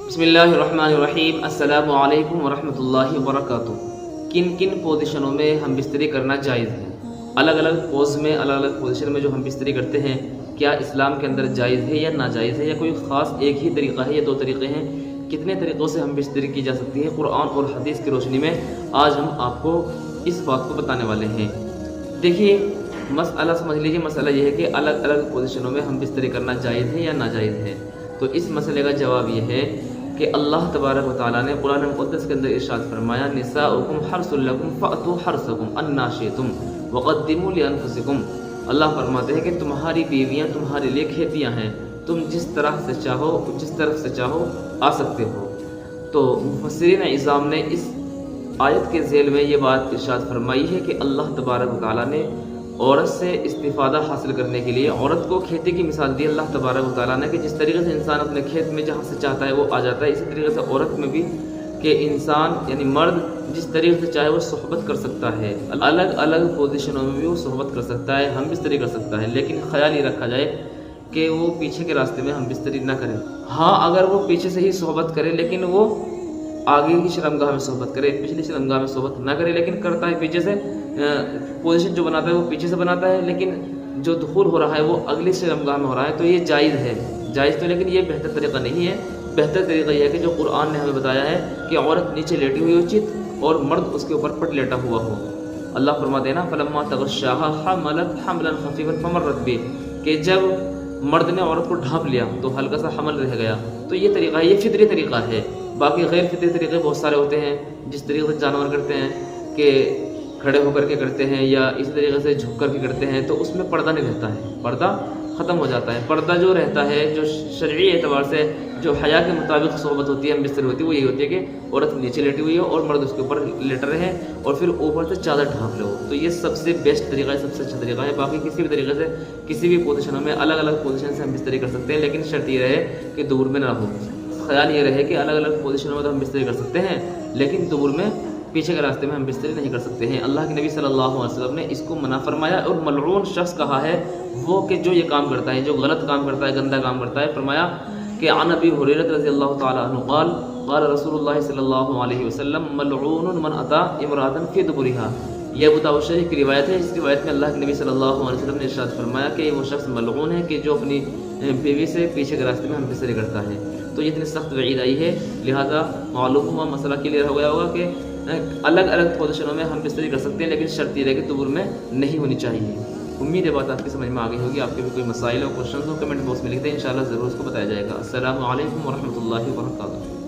بسم اللہ الرحمن الرحیم۔ السلام علیکم ورحمۃ اللہ وبرکاتہ۔ کن کن پوزیشنوں میں ہم بستری کرنا جائز ہے؟ الگ الگ پوز میں، الگ الگ پوزیشن میں جو ہم بستری کرتے ہیں، کیا اسلام کے اندر جائز ہے یا ناجائز ہے، یا کوئی خاص ایک ہی طریقہ ہے یا دو طریقے ہیں؟ کتنے طریقوں سے ہم بستری کی جا سکتی ہے؟ قرآن اور حدیث کی روشنی میں آج ہم آپ کو اس بات کو بتانے والے ہیں۔ دیکھیے، مسئلہ سمجھ لیجیے، مسئلہ یہ ہے کہ الگ الگ پوزیشنوں میں ہم بستری کرنا جائز ہے یا ناجائز ہے۔ تو اس مسئلے کا جواب یہ ہے کہ اللہ تبارک و تعالیٰ نے قرآن مقدس کے اندر ارشاد فرمایا، نساؤکم حرث لکم فأتوا حرثکم انا شئتم وقدموا لانفسکم۔ اللہ فرماتے ہیں کہ تمہاری بیویاں تمہارے لیے کھیتیاں ہیں، تم جس طرح سے چاہو، جس طرف سے چاہو آ سکتے ہو۔ تو مفسرین اعظام نے اس آیت کے ذیل میں یہ بات ارشاد فرمائی ہے کہ اللہ تبارک و تعالیٰ نے عورت سے استفادہ حاصل کرنے کے لیے عورت کو کھیتی کی مثال دی اللہ تبارک و تعالیٰ نے، کہ جس طریقے سے انسان اپنے کھیت میں جہاں سے چاہتا ہے وہ آ جاتا ہے، اسی طریقے سے عورت میں بھی کہ انسان یعنی مرد جس طریقے سے چاہے وہ صحبت کر سکتا ہے، الگ الگ پوزیشنوں میں بھی وہ صحبت کر سکتا ہے، ہم بستری کر سکتا ہے، لیکن خیال یہ رکھا جائے کہ وہ پیچھے کے راستے میں ہم بستری نہ کریں۔ ہاں، اگر وہ پیچھے سے ہی صحبت کرے لیکن وہ آگے کی شرمگاہ میں صحبت کرے، پچھلی شرمگاہ میں صحبت نہ کرے، لیکن کرتا ہے پیچھے سے، پوزیشن جو بناتا ہے وہ پیچھے سے بناتا ہے، لیکن جو دخول ہو رہا ہے وہ اگلی شرمگاہ میں ہو رہا ہے، تو یہ جائز ہے، جائز تو، لیکن یہ بہتر طریقہ نہیں ہے۔ بہتر طریقہ یہ ہے کہ جو قرآن نے ہمیں بتایا ہے کہ عورت نیچے لیٹی ہوئی ہو چت اور مرد اس کے اوپر پٹ لیٹا ہوا ہو۔ اللہ فرماتے ہیں نا، فلما تغشاها حملت حملا خفیفا فمرت به، کہ جب مرد نے عورت کو ڈھانپ لیا تو ہلکا سا حمل رہ گیا۔ تو یہ طریقہ ہے، یہ فطری طریقہ ہے۔ باقی غیر فطری طریقے بہت سارے ہوتے ہیں، جس طریقے سے جانور کرتے ہیں کہ کھڑے ہو کر کے کرتے ہیں یا اسی طریقے سے جھک کر کے کرتے ہیں، تو اس میں پردہ نہیں رہتا ہے، پردہ ختم ہو جاتا ہے۔ پردہ جو رہتا ہے، جو شرعی اعتبار سے جو حیا کے مطابق صحبت ہوتی ہے، ہم بستر ہوتی ہے، وہ یہی ہوتی ہے کہ عورت نیچے لیٹی ہوئی ہو اور مرد اس کے اوپر لیٹ رہے ہیں اور پھر اوپر سے چادر ڈھانپ لو۔ تو یہ سب سے بیسٹ طریقہ ہے، سب سے اچھا طریقہ ہے۔ باقی کسی بھی طریقے سے کسی بھی پوزیشنوں میں الگ الگ پوزیشن سے ہم بستری کر سکتے ہیں، لیکن شرط یہ رہے کہ دور میں نہ ہو۔ خیال یہ رہے کہ الگ الگ پوزیشنوں میں تو ہم بستری کر سکتے ہیں، لیکن دور میں، پیچھے کے راستے میں ہم بستری نہیں کر سکتے ہیں۔ اللہ کے نبی صلی اللہ علیہ وسلم نے اس کو منع فرمایا، اور ملعون شخص کہا ہے وہ کہ جو یہ کام کرتا ہے، جو غلط کام کرتا ہے، گندا کام کرتا ہے۔ فرمایا کہ عن ابی ہریرہ رضی اللہ تعالی عنہ قال قال رسول اللہ صلی اللہ علیہ وسلم ملعون من اتی امرأة فی دبرها۔ یہ ابو داؤد شریف کی روایت ہے۔ اس روایت میں اللہ کے نبی صلی اللہ علیہ وسلم نے ارشاد فرمایا کہ وہ شخص ملعون ہے کہ جو اپنی بیوی سے پیچھے کے راستے میں ہم بستری کرتا ہے۔ تو یہ اتنی سخت وعید آئی ہے، لہذا معلوم ہوا، مسئلہ کلیئر ہو گیا ہوگا کہ الگ الگ پوزیشنوں میں ہم بستری کر سکتے ہیں، لیکن شرط یہ ہے کہ دبر میں نہیں ہونی چاہیے۔ امید ہے بات آپ کی سمجھ میں آ گئی ہوگی۔ آپ کے بھی کوئی مسائل اور کوشچنز ہو کمنٹ باکس میں لکھتے ہیں، انشاءاللہ ضرور اس کو بتایا جائے گا۔ السلام علیکم ورحمۃ اللہ وبرکاتہ۔